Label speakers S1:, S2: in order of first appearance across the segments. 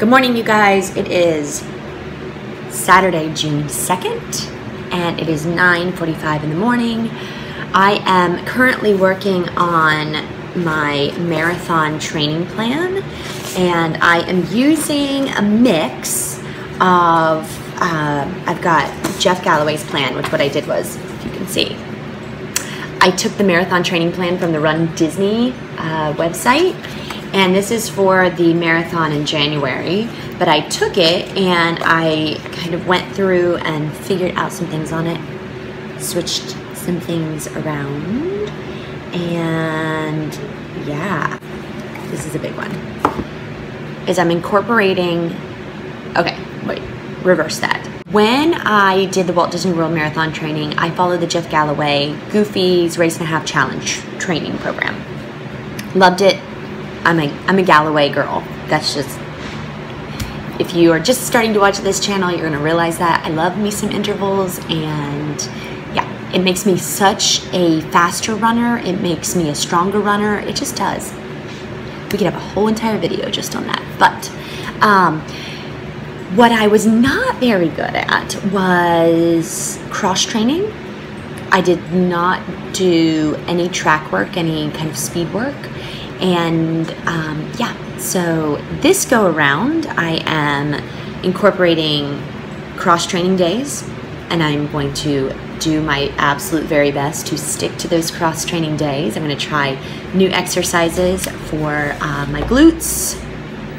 S1: Good morning, you guys. It is Saturday, June 2nd, and it is 9:45 in the morning. I am currently working on my marathon training plan, and I am using a mix of, I've got Jeff Galloway's plan, which what I did was, if you can see, I took the marathon training plan from the Run Disney website, and this is for the marathon in January, but I took it and I kind of went through and figured out some things on it, switched some things around, and yeah, this is a big one, is I'm incorporating, okay, wait, reverse that. When I did the Walt Disney World Marathon training, I followed the Jeff Galloway Goofy's Race and a Half Challenge training program. Loved it. I'm a Galloway girl. That's just, if you are just starting to watch this channel, you're gonna realize that. I love me some intervals, and yeah, it makes me such a faster runner. It makes me a stronger runner. It just does. We could have a whole entire video just on that. But what I was not very good at was cross training. I did not do any track work, any kind of speed work. And yeah, so this go around, I am incorporating cross training days, and I'm going to do my absolute very best to stick to those cross training days. I'm going to try new exercises for my glutes,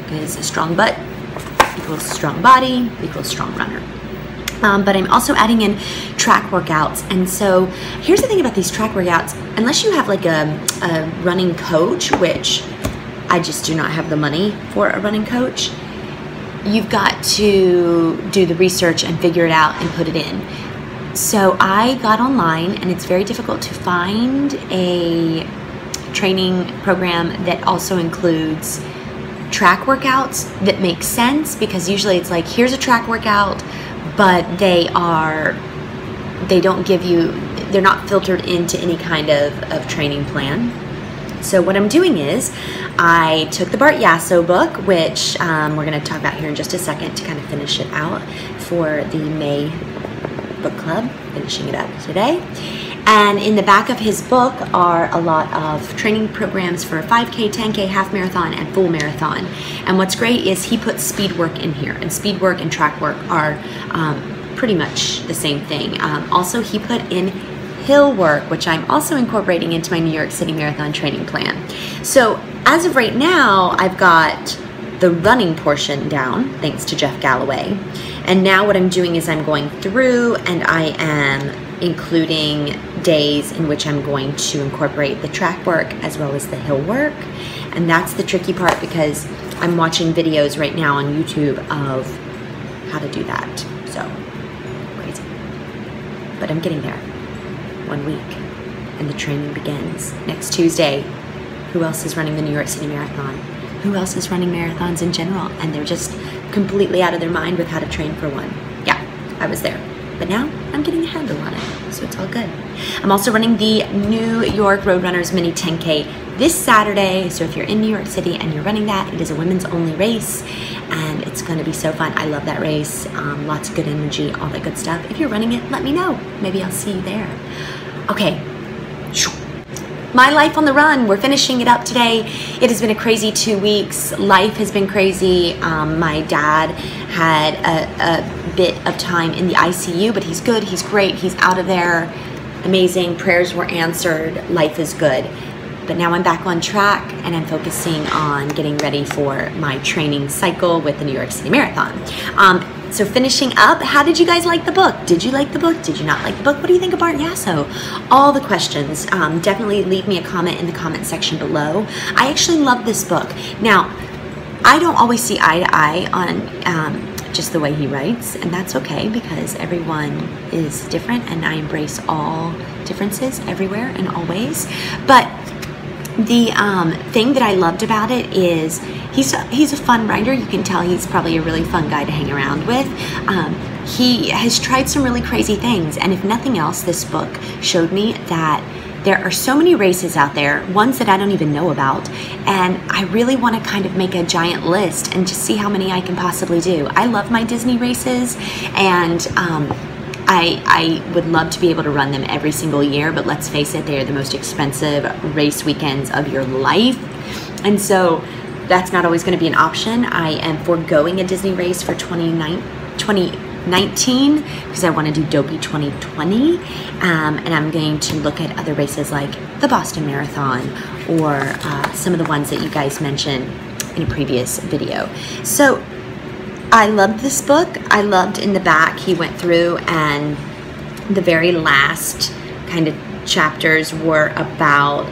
S1: because a strong butt equals strong body equals strong runner. But I'm also adding in track workouts. And so here's the thing about these track workouts, unless you have like a running coach, which I just do not have the money for a running coach, you've got to do the research and figure it out and put it in. So I got online, and it's very difficult to find a training program that also includes track workouts that make sense, because usually it's like, here's a track workout, but they don't give you, they're not filtered into any kind of training plan. So what I'm doing is, I took the Bart Yasso book, which we're going to talk about here in just a second to kind of finish it out for the May book club, finishing it up today. And in the back of his book are a lot of training programs for 5K, 10K, half marathon, and full marathon. And what's great is he puts speed work in here, and speed work and track work are pretty much the same thing. Also, he put in hill work, which I'm also incorporating into my New York City Marathon training plan. So as of right now, I've got the running portion down, thanks to Jeff Galloway. And now what I'm doing is I'm going through and I am including days in which I'm going to incorporate the track work as well as the hill work. And that's the tricky part, because I'm watching videos right now on YouTube of how to do that. So, crazy. But I'm getting there. 1 week, and the training begins next Tuesday. Who else is running the New York City Marathon? Who else is running marathons in general? And they're just completely out of their mind with how to train for one. Yeah, I was there. But now I'm getting a handle on it, so it's all good. I'm also running the New York Roadrunners Mini 10K this Saturday. So if you're in New York City and you're running that, it is a women's only race, and it's going to be so fun. I love that race. Lots of good energy, all that good stuff. If you're running it, let me know. Maybe I'll see you there. Okay. My life on the run, we're finishing it up today. It has been a crazy 2 weeks. Life has been crazy. My dad had a bit of time in the ICU, but he's good, he's great, he's out of there. Amazing, prayers were answered, life is good. But now I'm back on track, and I'm focusing on getting ready for my training cycle with the New York City Marathon. So finishing up, how did you guys like the book? Did you like the book? Did you not like the book? What do you think of Bart Yasso? All the questions, definitely leave me a comment in the comment section below. I actually love this book. Now, I don't always see eye to eye on just the way he writes, and that's okay, because everyone is different, and I embrace all differences everywhere and always. But the thing that I loved about it is he's a fun writer. You can tell he's probably a really fun guy to hang around with. He has tried some really crazy things, and if nothing else, this book showed me that there are so many races out there, ones that I don't even know about, and I really want to kind of make a giant list and just see how many I can possibly do. I love my Disney races, and I would love to be able to run them every single year, but let's face it, they are the most expensive race weekends of your life, and so that's not always going to be an option. I am foregoing a Disney race for 2019 because I want to do Dopey 2020, and I'm going to look at other races like the Boston Marathon or some of the ones that you guys mentioned in a previous video. So I loved this book. I loved in the back he went through, and the very last kind of chapters were about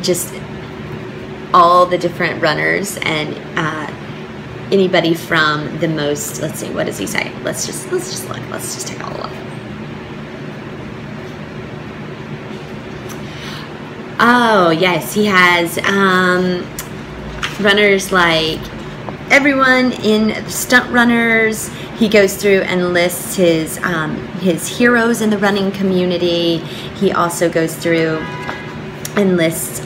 S1: just all the different runners and anybody from the most, let's see, what does he say? Let's just look. Let's just take a look. Oh yes, he has runners like everyone in stunt runners. He goes through and lists his heroes in the running community. He also goes through and lists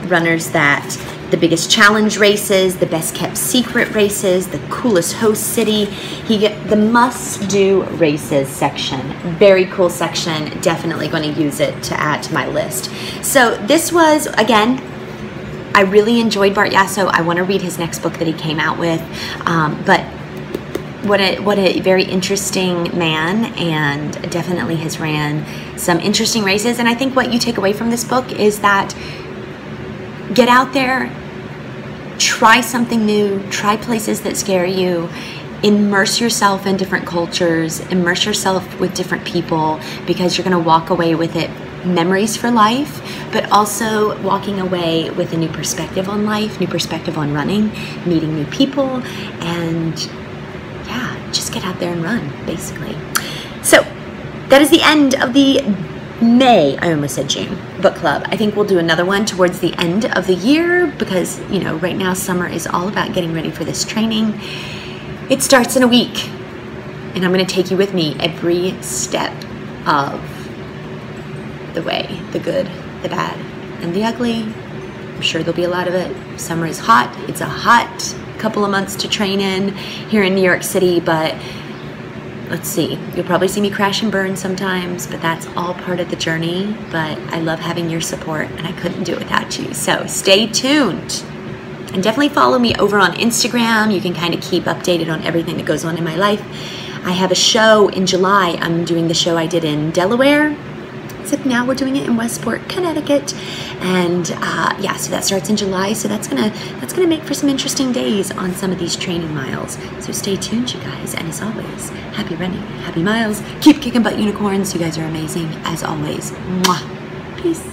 S1: runners that the biggest challenge races, the best kept secret races, the coolest host city. The must do races section. Very cool section. Definitely going to use it to add to my list. So this was, again, I really enjoyed Bart Yasso. I want to read his next book that he came out with, but what a very interesting man, and definitely has ran some interesting races. And I think what you take away from this book is that get out there, try something new, try places that scare you, immerse yourself in different cultures, immerse yourself with different people, because you're going to walk away with it, memories for life, but also walking away with a new perspective on life, new perspective on running, meeting new people, and yeah, just get out there and run, basically. So that is the end of the May, I almost said June, book club. I think we'll do another one towards the end of the year because, you know, right now summer is all about getting ready for this training. It starts in a week, and I'm going to take you with me every step of the way, the good, the bad, and the ugly. I'm sure there'll be a lot of it. Summer is hot. It's a hot couple of months to train in here in New York City, but let's see. You'll probably see me crash and burn sometimes, but that's all part of the journey. But I love having your support, and I couldn't do it without you. So stay tuned. And definitely follow me over on Instagram. You can kind of keep updated on everything that goes on in my life. I have a show in July. I'm doing the show I did in Delaware, except now we're doing it in Westport, Connecticut. And yeah, so that starts in July. So that's gonna make for some interesting days on some of these training miles. So stay tuned, you guys. And as always, happy running, happy miles. Keep kicking butt, unicorns. You guys are amazing as always. Mwah. Peace.